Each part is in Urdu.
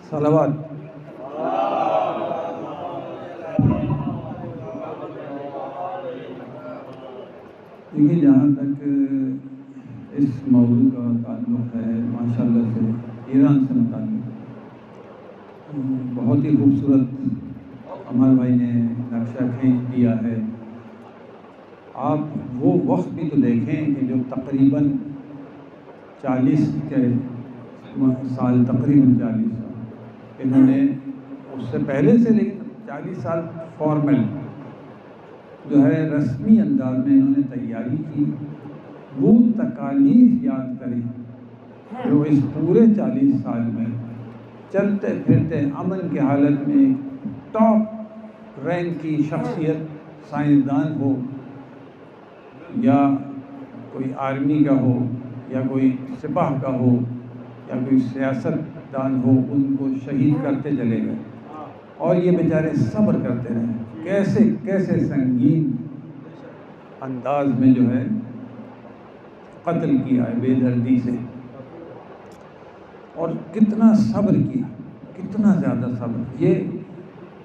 صلوات. دیکھیے جہاں تک اس موضوع کا تعلق ہے ماشاءاللہ سے ایران سے متعلق بہت ہی خوبصورت عمر بھائی نے نقشہ کھینچ دیا ہے. آپ وہ وقت بھی تو دیکھیں کہ جو تقریباً 40 کے سال، تقریباً 40 سال انہوں نے اس سے پہلے سے، لیکن 40 سال فارمل جو ہے رسمی انداز میں انہوں نے تیاری کی. وہ تکالیف یاد کریں جو اس پورے 40 سال میں چلتے پھرتے امن کی حالت میں ٹاپ رینک کی شخصیت، سائنسدان ہو یا کوئی آرمی کا ہو یا کوئی سپاہ کا ہو یا کوئی سیاست دان ہو، ان کو شہید کرتے چلے گئے اور یہ بیچارے صبر کرتے رہے. کیسے کیسے سنگین انداز میں جو ہے قتل کیا ہے بے دردی سے، اور کتنا صبر کیا، کتنا زیادہ صبر. یہ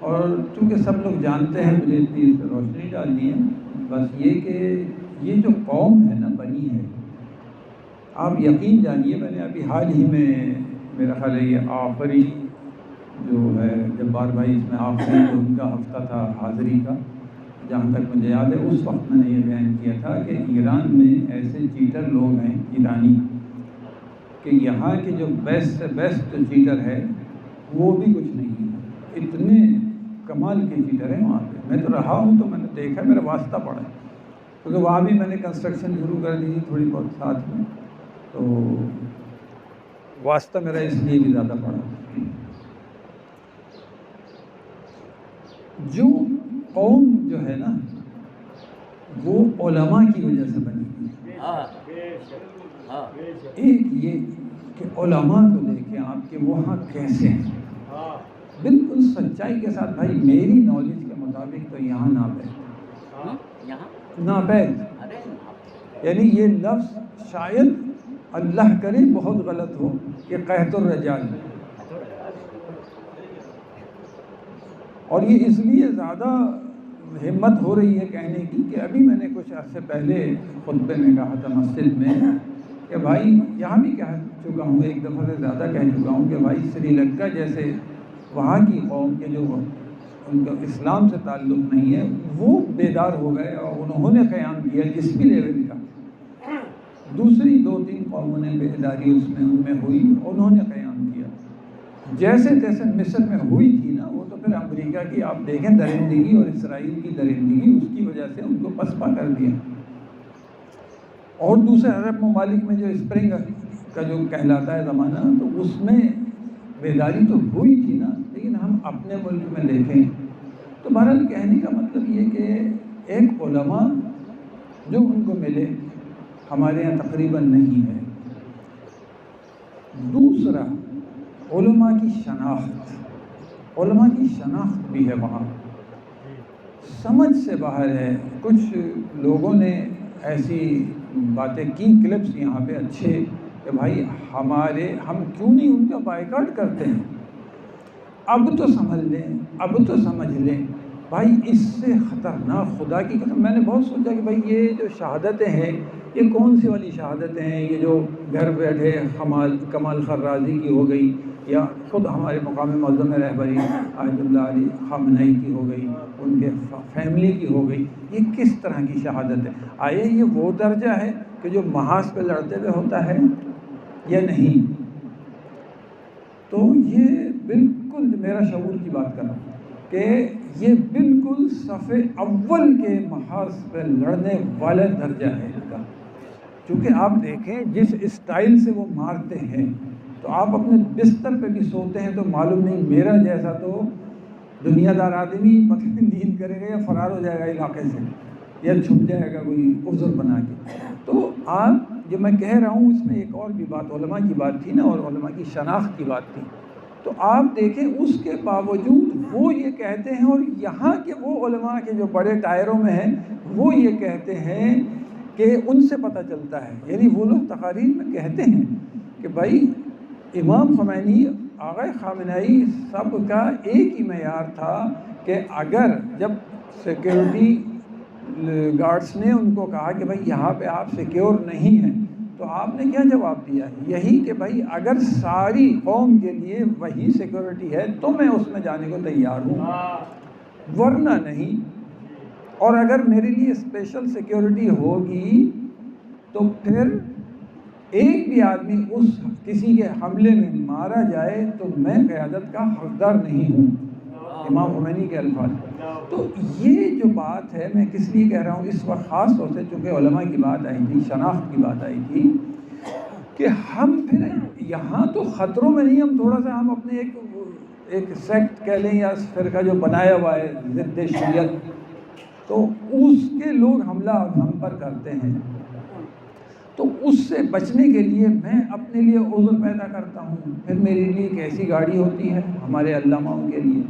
اور چونکہ سب لوگ جانتے ہیں، مجھے اتنی اس پہ روشنی ڈالنی ہے بس یہ کہ یہ جو قوم ہے نا بنی ہے، آپ یقین جانیے میں نے ابھی حال ہی میں، میرا خیال ہے یہ آخری جو ہے جبار بھائی اس میں آخری جو ان کا ہفتہ تھا حاضری کا، جہاں تک مجھے یاد ہے اس وقت میں نے یہ بیان کیا تھا کہ ایران میں ایسے چیٹر لوگ ہیں ایرانی کہ یہاں کے جو بیسٹ سے بیسٹ چیٹر ہے وہ بھی کچھ نہیں ہے. اتنے کمال کے چیٹر ہیں وہاں پہ. میں تو رہا ہوں تو میں نے دیکھا، میرا واسطہ پڑا ہے کیونکہ وہاں بھی میں نے کنسٹرکشن شروع کر دی تھوڑی بہت ساتھ میں، تو واسطہ میرا اس لیے بھی زیادہ پڑا. جو قوم جو ہے نا وہ علماء کی وجہ سے بنی ہوئی. ایک یہ کہ علماء کو دیکھیں آپ کے وہاں کیسے ہیں، بالکل سچائی کے ساتھ. بھائی میری نالج کے مطابق تو یہاں نابید، یعنی یہ لفظ شاید اللہ کرے بہت غلط ہو کہ قحط الرجال، اور یہ اس لیے زیادہ ہمت ہو رہی ہے کہنے کی کہ ابھی میں نے کچھ عرصے پہلے خطبے میں کہا تھا مسجد میں کہ بھائی یہاں بھی کہہ چکا ہوں، ایک دفعہ سے زیادہ کہہ چکا ہوں کہ بھائی سری لنکا جیسے وہاں کی قوم کے جو ان کا اسلام سے تعلق نہیں ہے وہ بیدار ہو گئے اور انہوں نے قیام کیا جس بھی لیول کا. دوسری 2-3 قوموں نے بیداری اس میں ان میں ہوئی، انہوں نے قیام کیا. جیسے جیسے مصر میں ہوئی تھی نا، وہ تو پھر امریکہ کی آپ دیکھیں درندگی اور اسرائیل کی درندگی، اس کی وجہ سے ان کو پسپا کر دیا. اور دوسرے عرب ممالک میں جو اسپرنگ کا جو کہلاتا ہے زمانہ، تو اس میں بیداری تو ہوئی تھی نا، لیکن ہم اپنے ملک میں دیکھیں تو بہرحال کہنے کا مطلب یہ کہ ایک علماء جو ان کو ملے ہمارے یہاں تقریباً نہیں ہے. دوسرا علماء کی شناخت، علماء کی شناخت بھی ہے وہاں، سمجھ سے باہر ہے. کچھ لوگوں نے ایسی باتیں کی کلپس یہاں پہ اچھے کہ بھائی ہم کیوں نہیں ان کا بائیکاٹ کرتے ہیں. اب تو سمجھ لیں، اب تو سمجھ لیں بھائی، اس سے خطرناک خدا کی قسم. میں نے بہت سوچا کہ بھائی یہ جو شہادتیں ہیں یہ کون سی والی شہادتیں ہیں، یہ جو گھر بیٹھے کمال خرازی کی ہو گئی یا خود ہمارے مقام معظم رہبری آیت اللہ علی خامنہئی کی ہو گئی، ان کے فیملی کی ہو گئی. یہ کس طرح کی شہادت ہے؟ آئے یہ وہ درجہ ہے کہ جو محاذ پہ لڑتے ہوئے ہوتا ہے یا نہیں؟ تو یہ بالکل میرا شعور کی بات کر رہا ہوں کہ یہ بالکل صف اول کے محاذ پہ لڑنے والا درجہ ہے ان کا. چونکہ آپ دیکھیں جس اسٹائل سے وہ مارتے ہیں تو آپ اپنے بستر پہ بھی سوتے ہیں تو معلوم نہیں میرا جیسا تو دنیا دار آدمی پتہ نہیں نیند کرے گا یا فرار ہو جائے گا علاقے سے یا چھپ جائے گا کوئی عذر بنا کے. تو آپ جو میں کہہ رہا ہوں اس میں ایک اور بھی بات علماء کی بات تھی نا، اور علماء کی شناخت کی بات تھی. تو آپ دیکھیں اس کے باوجود وہ یہ کہتے ہیں، اور یہاں کے وہ علماء کے جو بڑے ٹائروں میں ہیں وہ یہ کہتے ہیں کہ ان سے پتہ چلتا ہے، یعنی وہ لوگ تقاریر میں کہتے ہیں کہ بھائی امام خمینی، آقا خامنہئی، سب کا ایک ہی معیار تھا کہ اگر جب سیکیورٹی گارڈز نے ان کو کہا کہ بھائی یہاں پہ آپ سیکیور نہیں ہیں، تو آپ نے کیا جواب دیا؟ یہی کہ بھائی اگر ساری قوم کے لیے وہی سیکیورٹی ہے تو میں اس میں جانے کو تیار ہوں، ورنہ نہیں۔ اور اگر میرے لیے اسپیشل سیکیورٹی ہوگی تو پھر ایک بھی آدمی اس کسی کے حملے میں مارا جائے تو میں قیادت کا حقدار نہیں ہوں، امام خمینی کے الفاظ۔ تو یہ جو بات ہے، میں کس لیے کہہ رہا ہوں اس وقت خاص طور سے، چونکہ علماء کی بات آئی تھی، شناخت کی بات آئی تھی، کہ ہم پھر یہاں تو خطروں میں نہیں، ہم تھوڑا سا ہم اپنے ایک سیکٹ کہہ لیں یا فرقہ جو بنایا ہوا ہے ضد شریعت، تو اس کے لوگ حملہ ہم پر کرتے ہیں، تو اس سے بچنے کے لیے میں اپنے لیے عذر پیدا کرتا ہوں، پھر میرے لیے ایک ایسی گاڑی ہوتی ہے ہمارے علماؤں کے لیے۔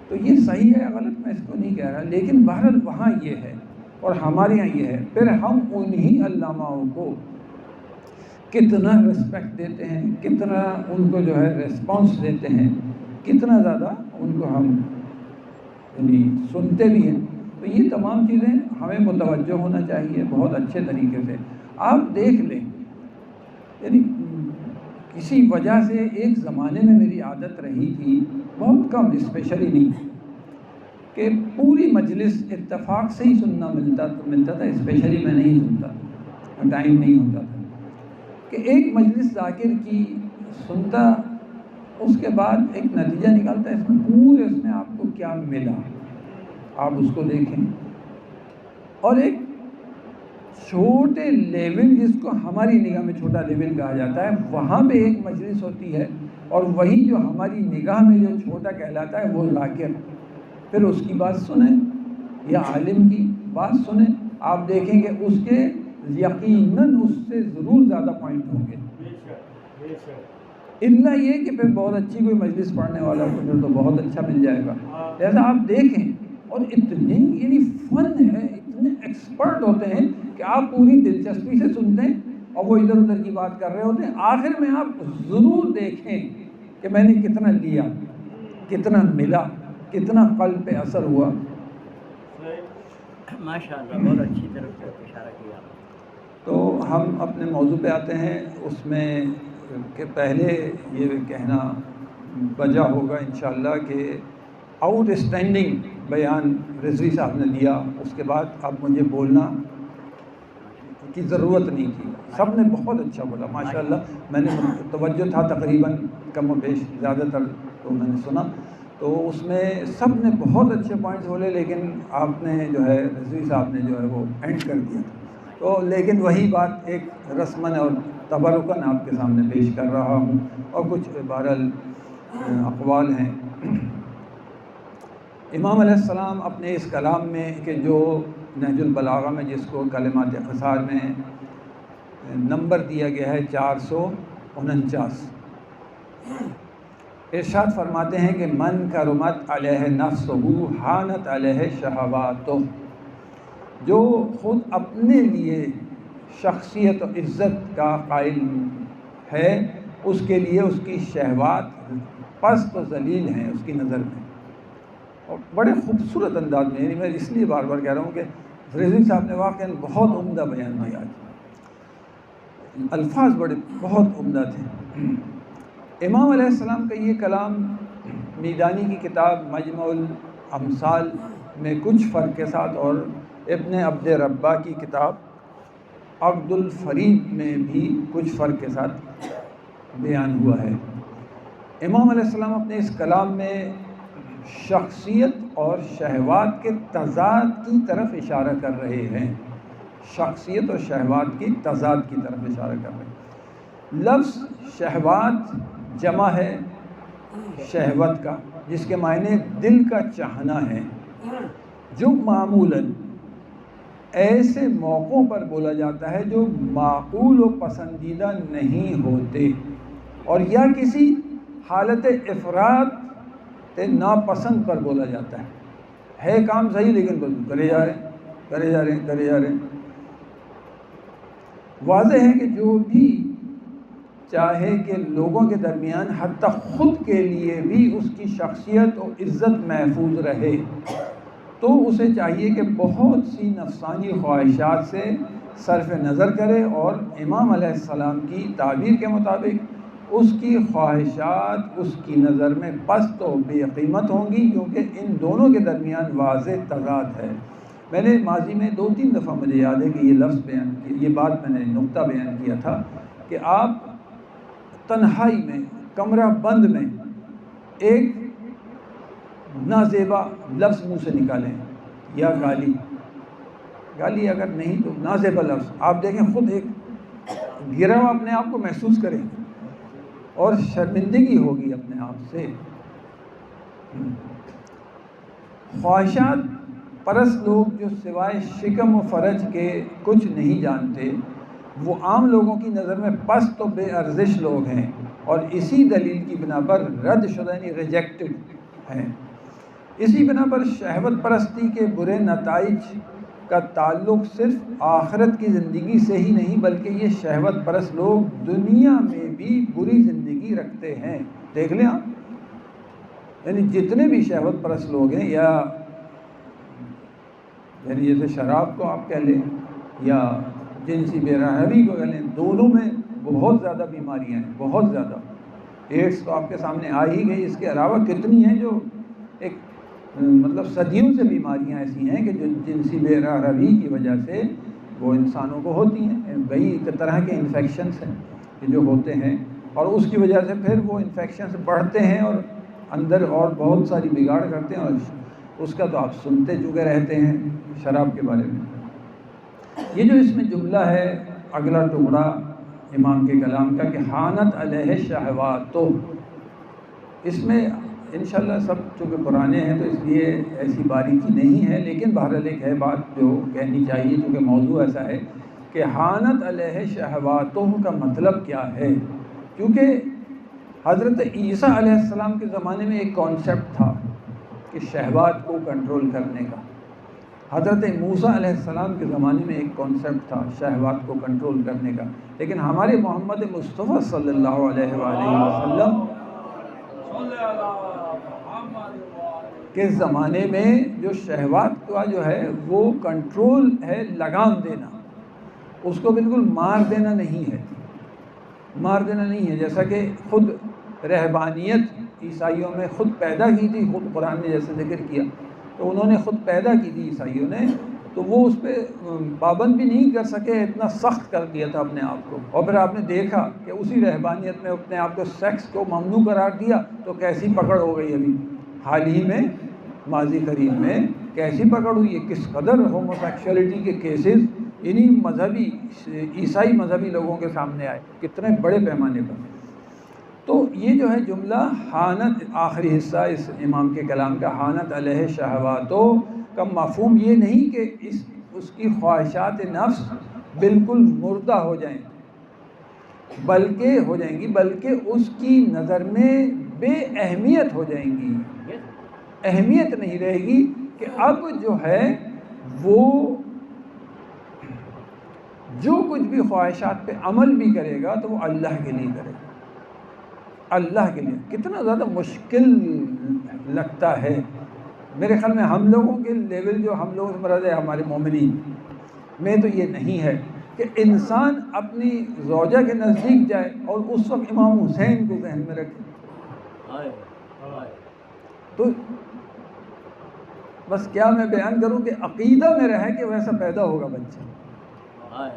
تو یہ صحیح ہے یا غلط میں اس کو نہیں کہہ رہا، لیکن بہرحال وہاں یہ ہے اور ہمارے یہاں یہ ہے۔ پھر ہم انہی علماؤں کو کتنا رسپیکٹ دیتے ہیں، کتنا ان کو جو ہے ریسپانس دیتے ہیں، کتنا زیادہ ان کو ہم یعنی سنتے بھی ہیں۔ تو یہ تمام چیزیں ہمیں متوجہ ہونا چاہیے بہت اچھے طریقے سے۔ آپ دیکھ لیں، یعنی کسی وجہ سے ایک زمانے میں میری عادت رہی تھی، بہت کم، اسپیشلی نہیں، کہ پوری مجلس اتفاق سے ہی سننا ملتا تھا، اسپیشلی میں نہیں سنتا تھا، ٹائم نہیں ہوتا تھا، کہ ایک مجلس ذاکر کی سنتا، اس کے بعد ایک نتیجہ نکالتا ہے، اس میں پورے اس میں آپ کو کیا ملا، آپ اس کو دیکھیں۔ اور ایک چھوٹے لیول، جس کو ہماری نگاہ میں چھوٹا لیول کہا جاتا ہے، وہاں پہ ایک مجلس ہوتی ہے، اور وہی جو ہماری نگاہ میں جو چھوٹا کہلاتا ہے وہ ذاکر، پھر اس کی بات سنیں یا عالم کی بات سنیں، آپ دیکھیں کہ اس کے یقیناً اس سے ضرور زیادہ پوائنٹ ہوں گے، الا یہ کہ پھر بہت اچھی کوئی مجلس پڑھنے والا کو پھر تو بہت اچھا مل جائے گا۔ لہذا آپ دیکھیں، اور اتنے یعنی فن ہے، اتنے ایکسپرٹ ہوتے ہیں کہ آپ پوری دلچسپی سے سنتے ہیں اور وہ ادھر ادھر کی بات کر رہے ہوتے ہیں، آخر میں آپ ضرور دیکھیں کہ میں نے کتنا لیا، کتنا ملا، کتنا قلب پہ اثر ہوا۔ ماشاءاللہ، بہت اچھی طرف اشارہ کیا۔ تو ہم اپنے موضوع پہ آتے ہیں، اس میں کہ پہلے یہ کہنا بجا ہوگا انشاءاللہ کہ آؤٹ اسٹینڈنگ بیان رضوی صاحب نے دیا، اس کے بعد اب مجھے بولنا کی ضرورت نہیں تھی، سب نے بہت اچھا بولا ماشاءاللہ، میں نے توجہ تھا تقریباً کم و بیش، زیادہ تر تو میں نے سنا، تو اس میں سب نے بہت اچھے پوائنٹس بولے، لیکن آپ نے جو ہے رضوی صاحب نے جو ہے وہ اینڈ کر دیا، تو لیکن وہی بات ایک رسماً اور تبرکاً آپ کے سامنے پیش کر رہا ہوں، اور کچھ بہرحال اقوال ہیں۔ امام علیہ السلام اپنے اس کلام میں، کہ جو نہج البلاغہ میں جس کو کلمات قصار میں نمبر دیا گیا ہے 449، ارشاد فرماتے ہیں کہ من کرمت علیہ نفسہ ہانت علیہ شہواتہ، جو خود اپنے لیے شخصیت و عزت کا قائل ہے، اس کے لیے اس کی شہوات پست و ذلیل ہیں اس کی نظر میں۔ اور بڑے خوبصورت انداز میں، یعنی میں اس لیے بار بار کہہ رہا ہوں کہ رضوی صاحب نے واقعاً بہت عمدہ بیان دیا، الفاظ بڑے بہت عمدہ تھے۔ امام علیہ السلام کا یہ کلام میدانی کی کتاب مجمع الامثال میں کچھ فرق کے ساتھ، اور ابن عبد ربہ کی کتاب عقد الفرید میں بھی کچھ فرق کے ساتھ بیان ہوا ہے۔ امام علیہ السلام اپنے اس کلام میں شخصیت اور شہوات کے تضاد کی طرف اشارہ کر رہے ہیں، شخصیت اور شہوات کی تضاد کی طرف اشارہ کر رہے ہیں۔ لفظ شہوات جمع ہے شہوت کا، جس کے معنی دل کا چاہنا ہے، جو معمولاً ایسے موقعوں پر بولا جاتا ہے جو معقول و پسندیدہ نہیں ہوتے، اور یا کسی حالت افراط ناپسند پر بولا جاتا ہے کام صحیح لیکن کرے جا رہے ہیں۔ واضح ہے کہ جو بھی چاہے کہ لوگوں کے درمیان حتیٰ خود کے لیے بھی اس کی شخصیت و عزت محفوظ رہے، تو اسے چاہیے کہ بہت سی نفسانی خواہشات سے صرف نظر کرے، اور امام علیہ السلام کی تعبیر کے مطابق اس کی خواہشات اس کی نظر میں پست و بے قیمت ہوں گی، کیونکہ ان دونوں کے درمیان واضح تضاد ہے۔ میں نے ماضی میں 2-3 دفعہ مجھے یاد ہے کہ یہ لفظ بیان کیا، یہ بات میں نے نقطہ بیان کیا تھا کہ آپ تنہائی میں کمرہ بند میں ایک نازیبا لفظ منہ سے نکالیں، یا گالی اگر نہیں تو نازیبا لفظ، آپ دیکھیں خود ایک گرا ہوا اپنے آپ کو محسوس کریں اور شرمندگی ہوگی اپنے آپ سے۔ خواہشات پرست لوگ جو سوائے شکم و فرج کے کچھ نہیں جانتے، وہ عام لوگوں کی نظر میں پست و بے ارزش لوگ ہیں، اور اسی دلیل کی بنا پر رد شدہ یعنی ریجیکٹڈ ہیں۔ اسی بنا پر شہوت پرستی کے برے نتائج کا تعلق صرف آخرت کی زندگی سے ہی نہیں، بلکہ یہ شہوت پرست لوگ دنیا میں بھی بری زندگی رکھتے ہیں۔ دیکھ لیں آپ، یعنی جتنے بھی شہوت پرست لوگ ہیں، یا یعنی جیسے شراب کو آپ کہہ لیں یا جنسی بے رحمی کو کہہ لیں، دونوں میں بہت زیادہ بیماریاں ہیں، بہت زیادہ۔ ایڈس تو آپ کے سامنے آ ہی گئی، اس کے علاوہ کتنی ہیں جو ایک مطلب صدیوں سے بیماریاں ایسی ہیں کہ جو جنسی بے رحمی کی وجہ سے وہ انسانوں کو ہوتی ہیں، کئی طرح کے انفیکشنز ہیں کہ جو ہوتے ہیں، اور اس کی وجہ سے پھر وہ انفیکشنز بڑھتے ہیں اور اندر اور بہت ساری بگاڑ کرتے ہیں، اور اس کا تو آپ سنتے چکے رہتے ہیں شراب کے بارے میں۔ یہ جو اس میں جملہ ہے، اگلا ٹکڑا امام کے کلام کا کہ حانت علیہ شہواتو، اس میں انشاءاللہ سب چونکہ پرانے ہیں تو اس لیے ایسی باریکی نہیں ہے، لیکن بہرحال ایک ہے بات جو کہنی چاہیے چونکہ موضوع ایسا ہے کہ حانت علیہ شہواتو کا مطلب کیا ہے، کیونکہ حضرت عیسیٰ علیہ السلام کے زمانے میں ایک کانسیپٹ تھا کہ شہوات کو کنٹرول کرنے کا، حضرت موسیٰ علیہ السلام کے زمانے میں ایک کانسیپٹ تھا شہوات کو کنٹرول کرنے کا، لیکن ہمارے محمد مصطفیٰ صلی اللہ علیہ وآلہ وسلم کے زمانے میں جو شہوات کا جو ہے وہ کنٹرول ہے لگام دینا، اس کو بالکل مار دینا نہیں ہے، مار دینا نہیں ہے، جیسا کہ خود رہبانیت عیسائیوں میں خود پیدا کی تھی، خود قرآن نے جیسے ذکر کیا تو انہوں نے خود پیدا کی تھی عیسائیوں نے، تو وہ اس پہ پابند بھی نہیں کر سکے، اتنا سخت کر دیا تھا اپنے آپ کو، اور پھر آپ نے دیکھا کہ اسی رہبانیت میں اپنے آپ کو سیکس کو ممنوع قرار دیا تو کیسی پکڑ ہو گئی، ابھی حال ہی میں ماضی قریب میں کیسی پکڑ ہوئی ہے، کس قدر ہومو سیکشولیٹی کے کیسز انہی مذہبی عیسائی مذہبی لوگوں کے سامنے آئے، کتنے بڑے پیمانے پر۔ تو یہ جو ہے جملہ حانت، آخری حصہ اس امام کے کلام کا، حانت علیہ شہواتو کا مفہوم یہ نہیں کہ اس کی خواہشات نفس بالکل مردہ ہو جائیں، بلکہ اس کی نظر میں بے اہمیت ہو جائیں گی، اہمیت نہیں رہے گی، کہ اب جو ہے وہ جو کچھ بھی خواہشات پہ عمل بھی کرے گا تو وہ اللہ کے لیے کرے گا، اللہ کے لیے۔ کتنا زیادہ مشکل لگتا ہے میرے خیال میں ہم لوگوں کے لیول، جو ہم لوگوں سے مراد ہے ہمارے مومنین میں، تو یہ نہیں ہے کہ انسان اپنی زوجہ کے نزدیک جائے اور اس وقت امام حسین کو ذہن میں رکھے۔ تو بس کیا میں بیان کروں کہ عقیدہ میں رہے کہ ویسا پیدا ہوگا بچہ،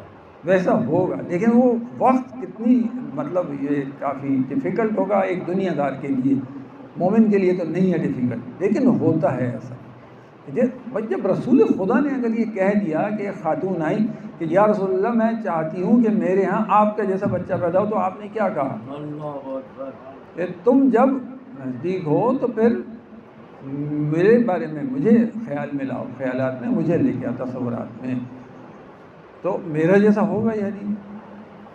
ویسا ہوگا، لیکن وہ وقت کتنی مطلب یہ کافی ڈیفیکلٹ ہوگا ایک دنیا دار کے لیے، مومن کے لیے تو نہیں ہے ڈیفیکلٹ، لیکن ہوتا ہے ایسا۔ جب رسول خدا نے اگر یہ کہہ دیا کہ ایک خاتون آئی کہ یا رسول اللہ میں چاہتی ہوں کہ میرے ہاں آپ کا جیسا بچہ پیدا ہو، تو آپ نے کیا کہا کہ تم جب نزدیک ہو تو پھر میرے بارے میں مجھے خیال میں لاؤ، خیالات میں مجھے لے کے آؤ، تصورات میں، تو میرا جیسا ہوگا یا نہیں۔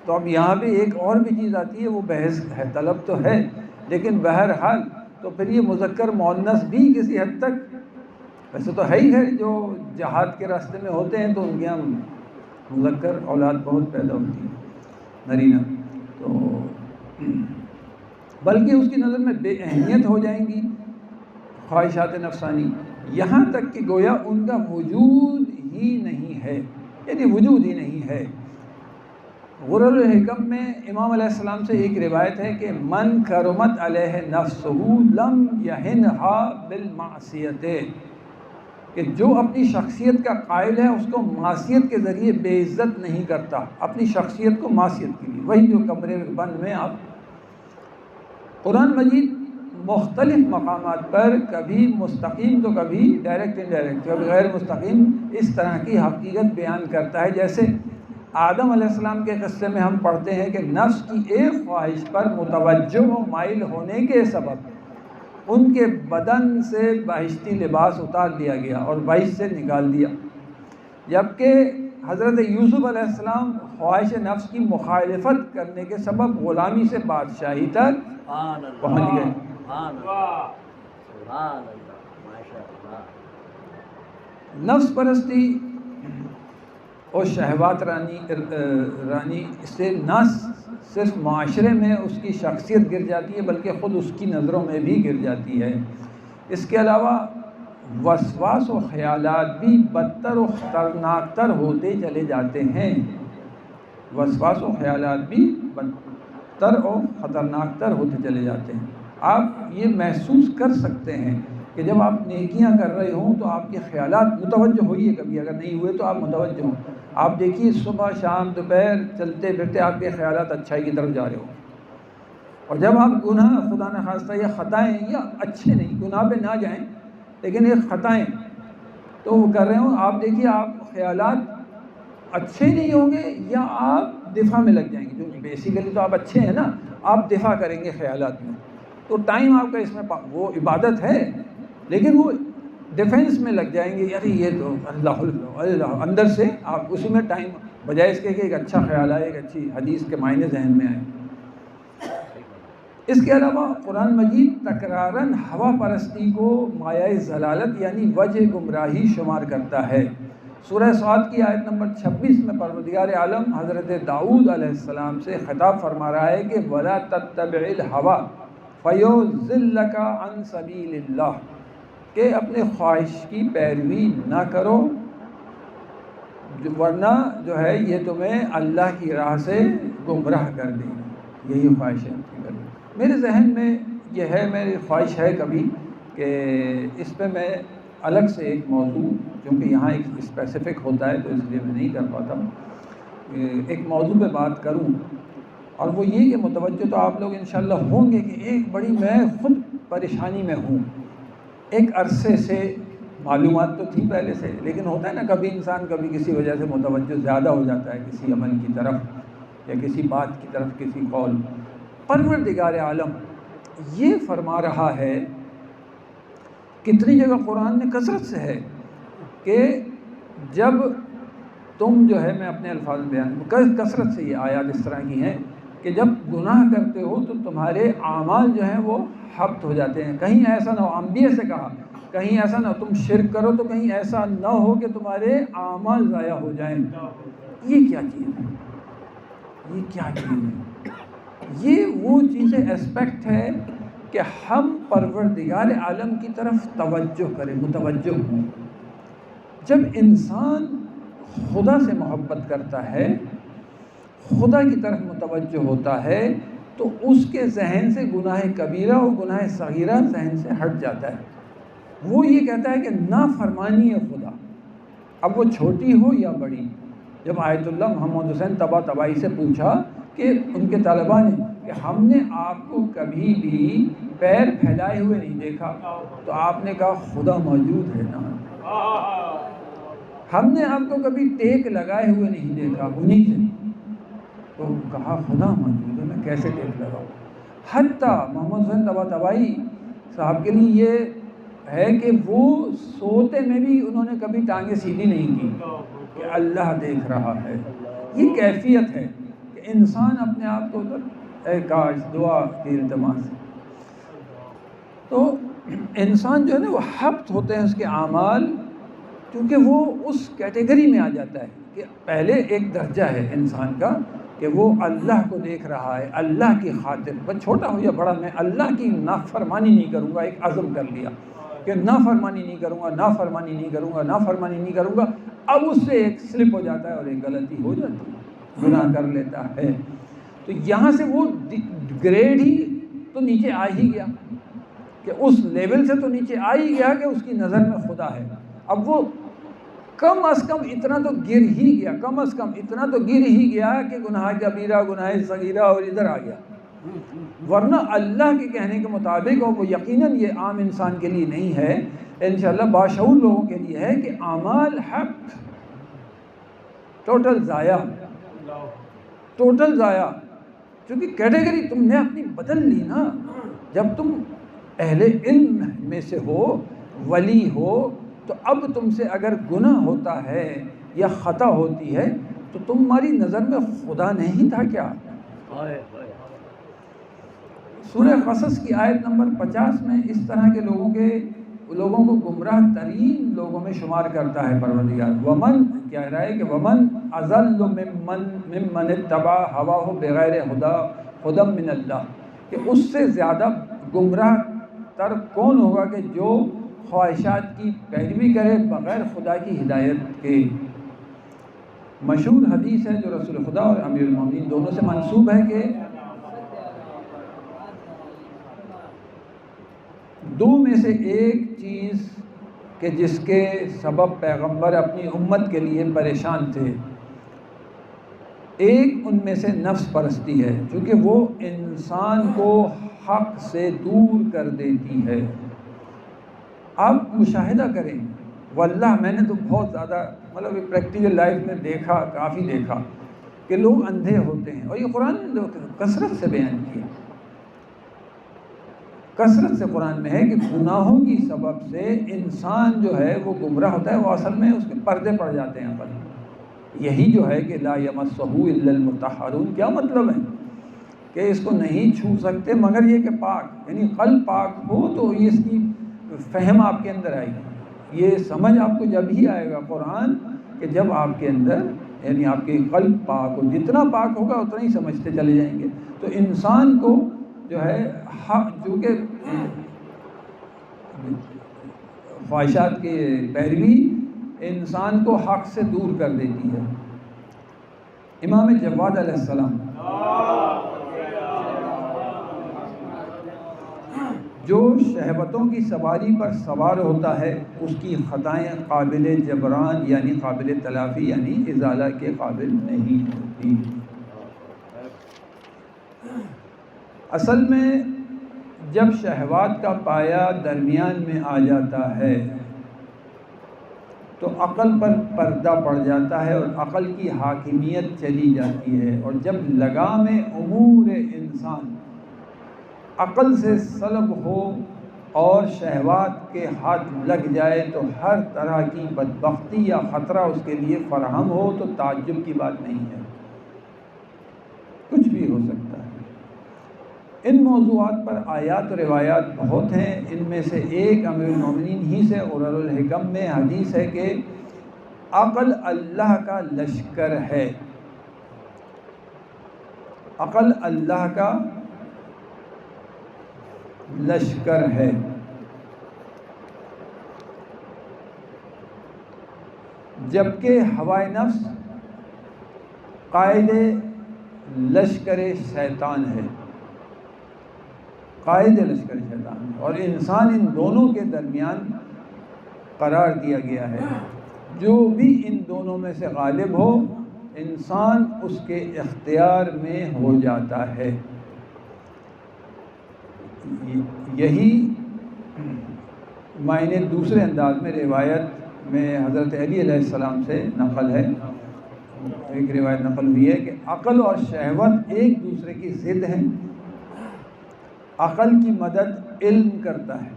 تو اب یہاں بھی ایک اور بھی چیز آتی ہے، وہ بحث ہے، طلب تو ہے، لیکن بہرحال تو پھر یہ مذکر مؤنث بھی کسی حد تک ویسے تو ہے ہی ہے، جو جہاد کے راستے میں ہوتے ہیں تو ان کے یہاں مذکر اولاد بہت پیدا ہوتی ہے، نرینہ، تو بلکہ اس کی نظر میں بے اہمیت ہو جائیں گی خواہشات نفسانی، یہاں تک کہ گویا ان کا وجود ہی نہیں ہے، یعنی وجود ہی نہیں ہے۔ غرر الحکم میں امام علیہ السلام سے ایک روایت ہے کہ من کرمت علیہ نفسہ لم یہنھا بالمعصیت، کہ جو اپنی شخصیت کا قائل ہے اس کو معصیت کے ذریعے بے عزت نہیں کرتا، اپنی شخصیت کو معصیت کے لیے، وہی جو کمرے بند میں آپ قرآن مجید مختلف مقامات پر کبھی مستقیم تو کبھی ڈائریکٹ انڈائریکٹ، کبھی غیر مستقیم اس طرح کی حقیقت بیان کرتا ہے۔ جیسے آدم علیہ السلام کے قصے میں ہم پڑھتے ہیں کہ نفس کی ایک خواہش پر متوجہ و مائل ہونے کے سبب ان کے بدن سے بہشتی لباس اتار لیا گیا اور بہشت سے نکال دیا، جبکہ حضرت یوسف علیہ السلام خواہش نفس کی مخالفت کرنے کے سبب غلامی سے بادشاہی تک پہنچ گئے۔ نفس پرستی اور شہوات رانی سے نہ صرف معاشرے میں اس کی شخصیت گر جاتی ہے بلکہ خود اس کی نظروں میں بھی گر جاتی ہے۔ اس کے علاوہ وسواس و خیالات بھی بدتر و خطرناک تر ہوتے چلے جاتے ہیں، وسواس و خیالات بھی بدتر و خطرناک تر ہوتے چلے جاتے ہیں۔ آپ یہ محسوس کر سکتے ہیں کہ جب آپ نیکیاں کر رہے ہوں تو آپ کے خیالات متوجہ ہوئیے، کبھی اگر نہیں ہوئے تو آپ متوجہ ہوں، آپ دیکھیے صبح شام دوپہر چلتے پھرتے آپ کے خیالات اچھائی کی طرف جا رہے ہوں، اور جب آپ گناہ خدا نخواستہ یا خطائیں یا اچھے نہیں گناہ پہ نہ جائیں لیکن ایک خطائیں تو وہ کر رہے ہوں، آپ دیکھیے آپ خیالات اچھے نہیں ہوں گے یا آپ دفاع میں لگ جائیں گے، جو بیسیکلی تو آپ اچھے ہیں نا، آپ دفاع کریں گے خیالات میں، تو ٹائم آپ کا اس میں وہ عبادت ہے لیکن وہ ڈیفینس میں لگ جائیں گے، یار یہ تو اللہ اللہ اندر سے آپ اسی میں ٹائم، بجائے اس کے کہ ایک اچھا خیال آئے، ایک اچھی حدیث کے معنی ذہن میں آئے۔ اس کے علاوہ قرآن مجید تکراراً ہوا پرستی کو مایہ ضلالت یعنی وجہ گمراہی شمار کرتا ہے۔ سورہ صاد کی آیت نمبر 26 میں پروردگار عالم حضرت داؤد علیہ السلام سے خطاب فرما رہا ہے کہ وَلَا تَتَّبِعِ الْهَوَىٰ فَيُضِلَّكَ عَنْ سَبِيلِ اللَّهِ، کہ اپنے خواہش کی پیروی نہ کرو ورنہ جو ہے یہ تمہیں اللہ کی راہ سے گمراہ کر دے گی، یہی خواہش ہے۔ میرے ذہن میں یہ ہے، میری خواہش ہے کبھی کہ اس پہ میں الگ سے ایک موضوع، کیونکہ یہاں ایک اسپیسیفک ہوتا ہے تو اس لیے میں نہیں کر پاتا ہوں، ایک موضوع پہ بات کروں، اور وہ یہ کہ متوجہ تو آپ لوگ انشاءاللہ ہوں گے کہ ایک بڑی میں خود پریشانی میں ہوں۔ ایک عرصے سے معلومات تو تھی پہلے سے، لیکن ہوتا ہے نا کبھی انسان کبھی کسی وجہ سے متوجہ زیادہ ہو جاتا ہے کسی عمل کی طرف یا کسی بات کی طرف، کسی قول۔ پروردگار عالم یہ فرما رہا ہے، کتنی جگہ قرآن میں کثرت سے ہے کہ جب تم جو ہے، میں اپنے الفاظ میں بیان، کثرت سے یہ آیات اس طرح کی ہیں کہ جب گناہ کرتے ہو تو تمہارے اعمال جو ہیں وہ حبط ہو جاتے ہیں۔ کہیں ایسا نہ ہو، انبیاء سے کہا کہیں ایسا نہ ہو تم شرک کرو تو کہیں ایسا نہ ہو کہ تمہارے اعمال ضائع ہو جائیں۔ یہ کیا چیز ہے؟ یہ کیا چیز ہے؟ یہ وہ چیزیں اسپیکٹ ہے کہ ہم پروردگار عالم کی طرف توجہ کریں، متوجہ ہوں۔ جب انسان خدا سے محبت کرتا ہے، خدا کی طرف متوجہ ہوتا ہے، تو اس کے ذہن سے گناہ کبیرہ اور گناہ صغیرہ ذہن سے ہٹ جاتا ہے۔ وہ یہ کہتا ہے کہ نافرمانی ہے خدا، اب وہ چھوٹی ہو یا بڑی۔ جب آیت اللہ محمد حسین طباطبائی سے پوچھا کہ ان کے طلباء نے کہ ہم نے آپ کو کبھی بھی پیر پھیلائے ہوئے نہیں دیکھا، تو آپ نے کہا خدا موجود ہے نا۔ ہم نے آپ کو کبھی ٹیک لگائے ہوئے نہیں دیکھا، انہی سے تو کہا خدا موجود ہے، میں کیسے ٹیک لگاؤں؟ حتیٰ محمد حسین طباطبائی صاحب کے لیے یہ ہے کہ وہ سوتے میں بھی انہوں نے کبھی ٹانگیں سیدھی نہیں کی کہ اللہ دیکھ رہا ہے۔ یہ کیفیت ہے کہ انسان اپنے آپ کو اے کاش دعا کی التماس، تو انسان جو ہے نا وہ حبط ہوتے ہیں اس کے اعمال، کیونکہ وہ اس کیٹیگری میں آ جاتا ہے کہ پہلے ایک درجہ ہے انسان کا کہ وہ اللہ کو دیکھ رہا ہے، اللہ کی خاطر، بس چھوٹا ہو یا بڑا، میں اللہ کی نافرمانی نہیں کروں گا، ایک عزم کر لیا کہ نافرمانی نہیں کروں گا، نافرمانی نہیں کروں گا، نافرمانی نہیں کروں گا. اب اس سے ایک سلپ ہو جاتا ہے اور ایک غلطی ہو جاتی ہے، گناہ کر لیتا ہے. تو یہاں سے وہ گریڈ ہی تو نیچے آ ہی گیا، کہ اس لیول سے تو نیچے آ ہی گیا کہ اس کی نظر میں خدا ہے. اب وہ کم از کم اتنا تو گر ہی گیا، کم از کم اتنا تو گر ہی گیا کہ گناہ کبیرہ، گناہ صغیرہ اور ادھر آ گیا. ورنہ اللہ کے کہنے کے مطابق، اور وہ یقیناً یہ عام انسان کے لیے نہیں ہے، انشاءاللہ باشعور لوگوں کے لیے ہے، کہ اعمال حق ٹوٹل ضائع، ٹوٹل ضائع. چونکہ کیٹیگری تم نے اپنی بدل لی نا. جب تم اہل علم میں سے ہو، ولی ہو، تو اب تم سے اگر گناہ ہوتا ہے یا خطا ہوتی ہے تو تمہاری نظر میں خدا نہیں تھا کیا؟ سورہ قصص کی آیت نمبر 50 میں اس طرح کے لوگوں کو گمراہ ترین لوگوں میں شمار کرتا ہے پروردگار. ومن کیا کہہ رہا ہے کہ ومن اضل ممن اتبع ہواہ بغیر ہدی من اللہ، کہ اس سے زیادہ گمراہ تر کون ہوگا کہ جو خواہشات کی پیروی کرے بغیر خدا کی ہدایت کے. مشہور حدیث ہے جو رسول خدا اور امیر المومنین دونوں سے منسوب ہے کہ دو میں سے ایک چیز کہ جس کے سبب پیغمبر اپنی امت کے لیے پریشان تھے، ایک ان میں سے نفس پرستی ہے، چونکہ وہ انسان کو حق سے دور کر دیتی ہے. آپ مشاہدہ کریں، واللہ میں نے تو بہت زیادہ پریکٹیکل لائف میں دیکھا، کافی دیکھا کہ لوگ اندھے ہوتے ہیں، اور یہ قرآن نے کثرت سے بیان کیا، کثرت سے قرآن میں ہے کہ گناہوں کی سبب سے انسان جو ہے وہ گمراہ ہوتا ہے. وہ اصل میں اس کے پردے پڑ جاتے ہیں عقل. یہی جو ہے کہ لا یمسہ الا المطہرون، کیا مطلب ہے کہ اس کو نہیں چھو سکتے مگر یہ کہ پاک، یعنی قلب پاک ہو تو یہ اس کی فہم آپ کے اندر آئے گی. یہ سمجھ آپ کو جب ہی آئے گا قرآن کہ جب آپ کے اندر، یعنی آپ کے قلب پاک ہو. جتنا پاک ہوگا اتنا ہی سمجھتے چلے جائیں گے. تو انسان کو جو ہے چونکہ خواہشات کی پیروی انسان کو حق سے دور کر دیتی ہے. امام جواد علیہ السلام جو شہوتوں کی سواری پر سوار ہوتا ہے اس کی خطائیں قابل جبران یعنی قابل تلافی یعنی ازالہ کے قابل نہیں ہوتی. اصل میں جب شہوات کا پایہ درمیان میں آ جاتا ہے تو عقل پر پردہ پڑ جاتا ہے اور عقل کی حاکمیت چلی جاتی ہے. اور جب لگام امور انسان عقل سے سلب ہو اور شہوات کے ہاتھ لگ جائے تو ہر طرح کی بدبختی یا خطرہ اس کے لیے فراہم ہو تو تعجب کی بات نہیں ہے، کچھ بھی ہو سکتا ہے. ان موضوعات پر آیات و روایات بہت ہیں. ان میں سے ایک امیر المومنین ہی سے غرر الحکم میں حدیث ہے کہ عقل اللہ کا لشکر ہے. عقل اللہ کا لشکر ہے. جبکہ ہوائے نفس قائد لشکر شیطان ہے، قائد لشکر شیطان ہے. اور انسان ان دونوں کے درمیان قرار دیا گیا ہے. جو بھی ان دونوں میں سے غالب ہو انسان اس کے اختیار میں ہو جاتا ہے. یہی معنی دوسرے انداز میں روایت میں حضرت علی علیہ السلام سے نقل ہے. ایک روایت نقل ہوئی ہے کہ عقل اور شہوت ایک دوسرے کی ضد ہیں. عقل کی مدد علم کرتا ہے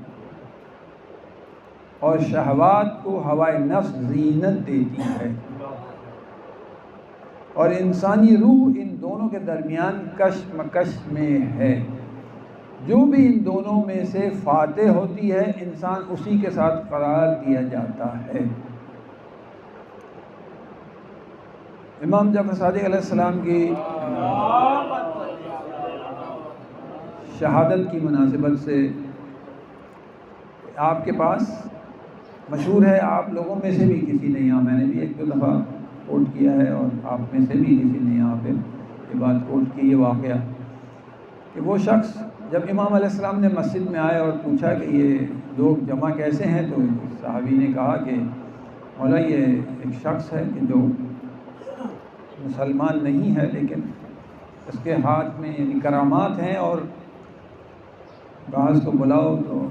اور شہوات کو ہوائے نفس زینت دیتی ہے. اور انسانی روح ان دونوں کے درمیان کشمکش میں ہے. جو بھی ان دونوں میں سے فاتح ہوتی ہے انسان اسی کے ساتھ قرار دیا جاتا ہے. امام جعفر صادق علیہ السلام کی شہادت کی مناسبت سے آپ کے پاس مشہور ہے، آپ لوگوں میں سے بھی کسی نے یہاں، میں نے بھی ایک دو دفعہ کوٹ کیا ہے اور آپ میں سے بھی کسی نے یہاں پہ یہ بات کوٹ کی، یہ واقعہ کہ وہ شخص جب امام علیہ السلام نے مسجد میں آئے اور پوچھا کہ یہ لوگ جمع کیسے ہیں، تو صحابی نے کہا کہ مولا یہ ایک شخص ہے کہ جو مسلمان نہیں ہے لیکن اس کے ہاتھ میں یعنی کرامات ہیں، اور بعض کو بلاؤ تو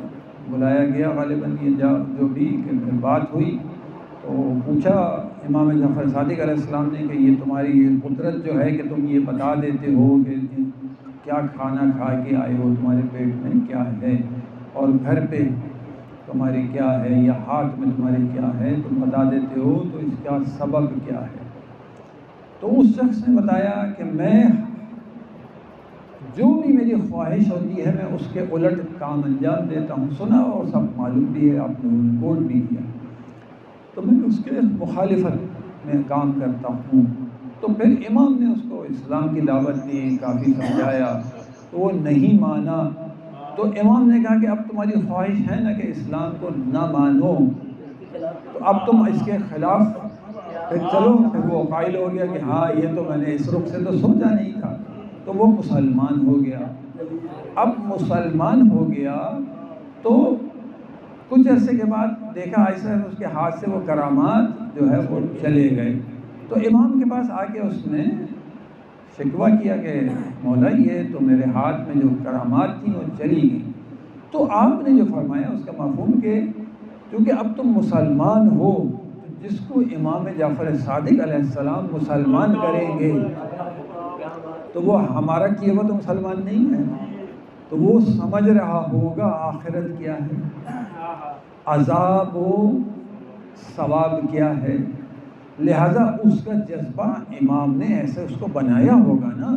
بلایا گیا غالباً یہ جو بھی کہ بات ہوئی تو پوچھا امام جعفر صادق علیہ السلام نے کہ یہ تمہاری یہ قدرت جو ہے کہ تم یہ بتا دیتے ہو کہ کیا کھانا کھا کے آئے ہو، تمہارے پیٹ میں کیا ہے اور گھر پہ تمہارے کیا ہے یا ہاتھ میں تمہارے کیا ہے، تم بتا دیتے ہو، تو اس کا سبب کیا ہے؟ تو اس شخص نے بتایا کہ میں جو بھی میری خواہش ہوتی ہے میں اس کے الٹ کام انجام دیتا ہوں، سنا اور سب معلوم بھی ہے، آپ نے رپورٹ بھی کیا، تو میں اس کے مخالفت میں کام کرتا ہوں۔ تو پھر امام نے اس کو اسلام کی دعوت دی، کافی سمجھایا تو وہ نہیں مانا، تو امام نے کہا کہ اب تمہاری خواہش ہے نا کہ اسلام کو نہ مانو، تو اب تم اس کے خلاف پھر چلو۔ پھر وہ قائل ہو گیا کہ ہاں یہ تو میں نے اس رخ سے تو سوچا نہیں تھا، تو وہ مسلمان ہو گیا۔ اب مسلمان ہو گیا تو کچھ عرصے کے بعد دیکھا ایسا اس کے ہاتھ سے وہ کرامات جو ہے وہ چلے گئے، تو امام کے پاس آ کے اس نے شکوہ کیا کہ مولا یہ تو میرے ہاتھ میں جو کرامات تھیں وہ چلی گئی۔ تو آپ نے جو فرمایا اس کا مفہوم کہ کیونکہ اب تم مسلمان ہو، جس کو امام جعفر صادق علیہ السلام مسلمان کریں گے تو وہ ہمارا کیا ہوا تو مسلمان نہیں ہے، تو وہ سمجھ رہا ہوگا آخرت کیا ہے، عذاب و ثواب کیا ہے، لہذا اس کا جذبہ امام نے ایسے اس کو بنایا ہوگا نا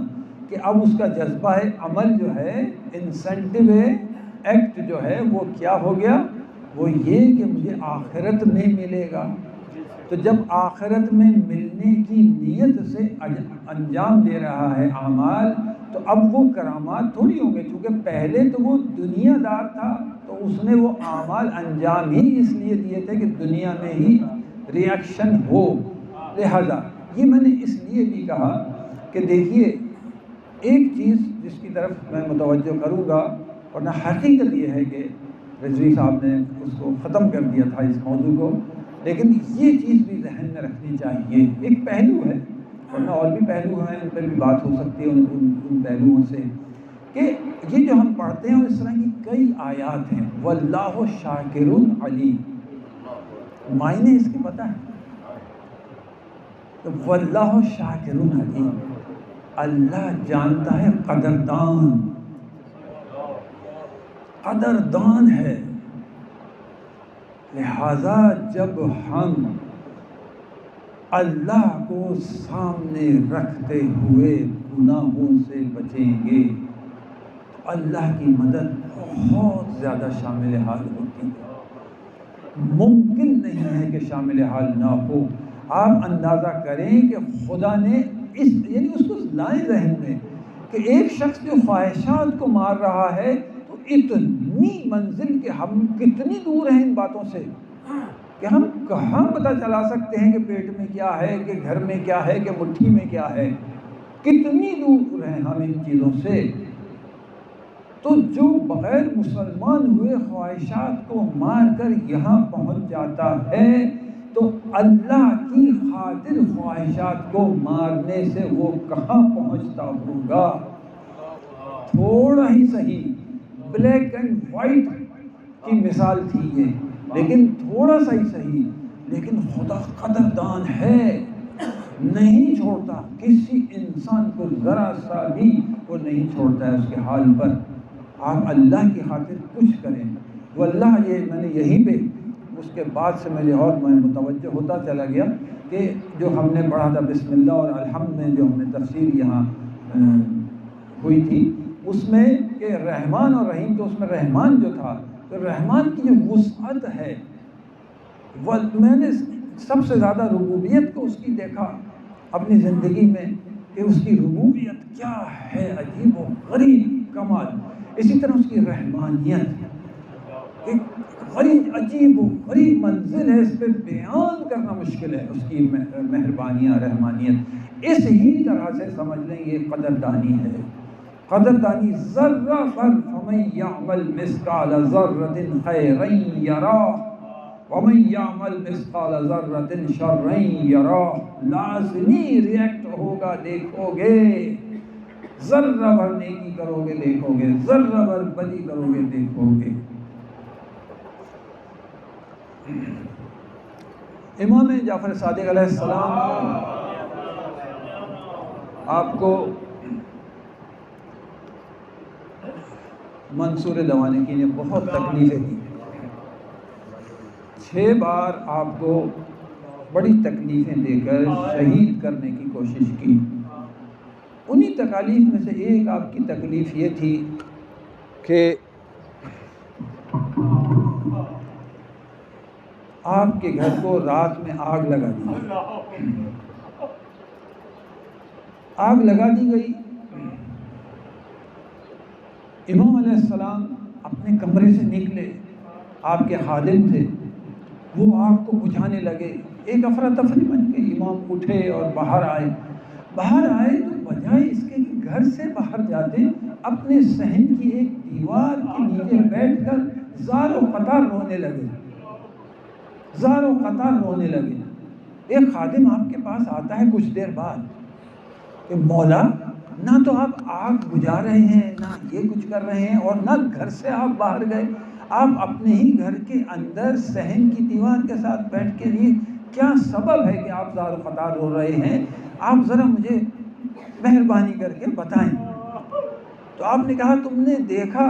کہ اب اس کا جذبہ عمل جو ہے، انسینٹیو ایکٹ جو ہے وہ کیا ہو گیا، وہ یہ کہ مجھے آخرت میں ملے گا۔ تو جب آخرت میں ملنے کی نیت سے انجام دے رہا ہے اعمال، تو اب وہ کرامات تھوڑی ہوں گے، چونکہ پہلے تو وہ دنیا دار تھا تو اس نے وہ اعمال انجام ہی اس لیے دیے تھے کہ دنیا میں ہی ریاکشن ہو۔ لہذا یہ میں نے اس لیے بھی کہا کہ دیکھیے ایک چیز جس کی طرف میں متوجہ کروں گا، ورنہ حقیقت یہ ہے کہ رضوی صاحب نے اس کو ختم کر دیا تھا اس موضوع کو، لیکن یہ چیز بھی ذہن میں رکھنی چاہیے۔ ایک پہلو ہے، ورنہ اور بھی پہلو ہیں، ان پر بھی بات ہو سکتی ہے ان پہلوؤں سے، کہ یہ جو ہم پڑھتے ہیں اس طرح کی کئی آیات ہیں، واللہ شاکر علیم، معنی اس کے پتہ ہے، واللہ شاکر علیم، اللہ جانتا ہے، قدردان ہے۔ لہذا جب ہم اللہ کو سامنے رکھتے ہوئے گناہوں سے بچیں گے تو اللہ کی مدد بہت زیادہ شامل حال ہوتی ہے، ممکن نہیں ہے کہ شامل حال نہ ہو۔ آپ اندازہ کریں کہ خدا نے یعنی اس کو لائیں ذہن میں کہ ایک شخص جو خواہشات کو مار رہا ہے تو اتنی منزل کہ ہم کتنی دور ہیں ان باتوں سے کہ ہم کہاں پتہ چلا سکتے ہیں کہ پیٹ میں کیا ہے، کہ گھر میں کیا ہے، کہ مٹھی میں کیا ہے، کتنی دور ہیں ہم ان چیزوں سے۔ تو جو بغیر مسلمان ہوئے خواہشات کو مار کر یہاں پہنچ جاتا ہے تو اللہ کی خاطر خواہشات کو مارنے سے وہ کہاں پہنچتا ہوگا؟ تھوڑا ہی صحیح، بلیک اینڈ وائٹ کی مثال تھی یہ، لیکن تھوڑا سا ہی صحیح، لیکن خدا قدردان ہے، نہیں چھوڑتا کسی انسان کو، ذرا سا بھی وہ نہیں چھوڑتا ہے اس کے حال پر۔ آپ اللہ کی خاطر کچھ کریں، وہ اللہ، یہ میں نے یہیں پہ اس کے بعد سے میں متوجہ ہوتا چلا گیا کہ جو ہم نے پڑھا تھا بسم اللہ اور الحمد میں جو ہم نے تفسیر یہاں ہوئی تھی، اس میں کہ رحمان اور رحیم، تو اس میں رحمان جو تھا تو رحمان کی جو وسعت ہے، وہ میں نے سب سے زیادہ ربوبیت کو اس کی دیکھا اپنی زندگی میں کہ اس کی ربوبیت کیا ہے، عجیب و غریب کمال. اسی طرح اس کی رحمانیت ایک غریب عجیب و غریب منزل ہے، اس پہ بیان کرنا مشکل ہے اس کی مہربانیاں، رحمانیت. اس ہی طرح سے سمجھ لیں یہ قدردانی ہے. قدردانی ذرہ پر فمن یعمل مثقال ذرۃ خیرا یرہ ومن یعمل مثقال ذرۃ شرا یرہ. لازمی ریئیکٹ ہوگا، دیکھو گے. ذرہ بھر نیکی کرو گے دیکھو گے، ذرہ بھر بدی کرو گے دیکھو گے. امام جعفر صادق علیہ السلام آپ کو منصور دوانقی نے بہت تکلیفیں دی. 6 بار آپ کو بڑی تکلیفیں دے کر شہید کرنے کی کوشش کی. انہی تکالیف میں سے ایک آپ کی تکلیف یہ تھی کہ آپ کے گھر کو رات میں آگ لگا دی. آگ لگا دی گئی. امام علیہ السلام اپنے کمرے سے نکلے، آپ کے خادم تھے، وہ آگ کو بجھانے لگے. ایک افراتفری بن گئی. امام اٹھے اور باہر آئے تو بجائے اس کے گھر سے باہر جاتے اپنے صحن کی ایک دیوار کے نیچے بیٹھ کر زار و قطار رونے لگے. ایک خادم آپ کے پاس آتا ہے کچھ دیر بعد کہ مولا، نہ تو آپ آگ بجھا رہے ہیں، نہ یہ کچھ کر رہے ہیں، اور نہ گھر سے آپ باہر گئے، آپ اپنے ہی گھر کے اندر صحن کی دیوار کے ساتھ بیٹھ کے رہی. کیا سبب ہے کہ آپ زار و قطار رو رہے ہیں؟ آپ ذرا مجھے مہربانی کر کے بتائیں. تو آپ نے کہا تم نے دیکھا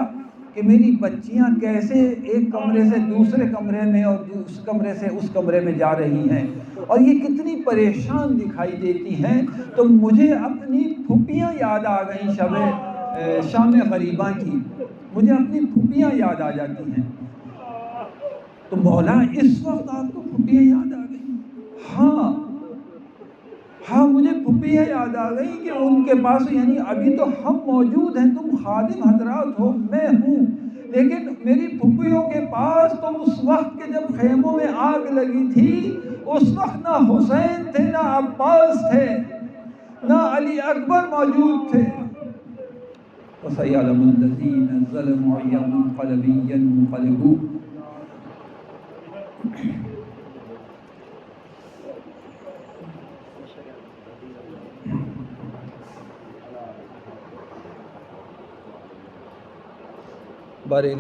کہ میری بچیاں کیسے ایک کمرے سے دوسرے کمرے میں اور اس کمرے سے اس کمرے میں جا رہی ہیں، اور یہ کتنی پریشان دکھائی دیتی ہیں. تو مجھے اپنی پھوپھیاں یاد آ گئیں شام غریبہ کی. مجھے اپنی پھوپھیاں یاد آ جاتی ہیں. تو مولا اس وقت آپ کو پھوپھیاں یاد آ گئیں؟ ہاں مجھے پھوپھیاں یاد آ گئی کہ ان کے پاس، یعنی ابھی تو ہم موجود ہیں، تم خادم حضرات ہو، میں ہوں، لیکن میری پھوپھیوں کے پاس تو اس وقت کے جب خیموں میں آگ لگی تھی اس وقت نہ حسین تھے، نہ عباس تھے، نہ علی اکبر موجود تھے. وَسَيَعْلَمُ الَّذِينَ ظَلَمُوا أَيَّ مُنقَلَبٍ يَنقَلِبُونَ. بارے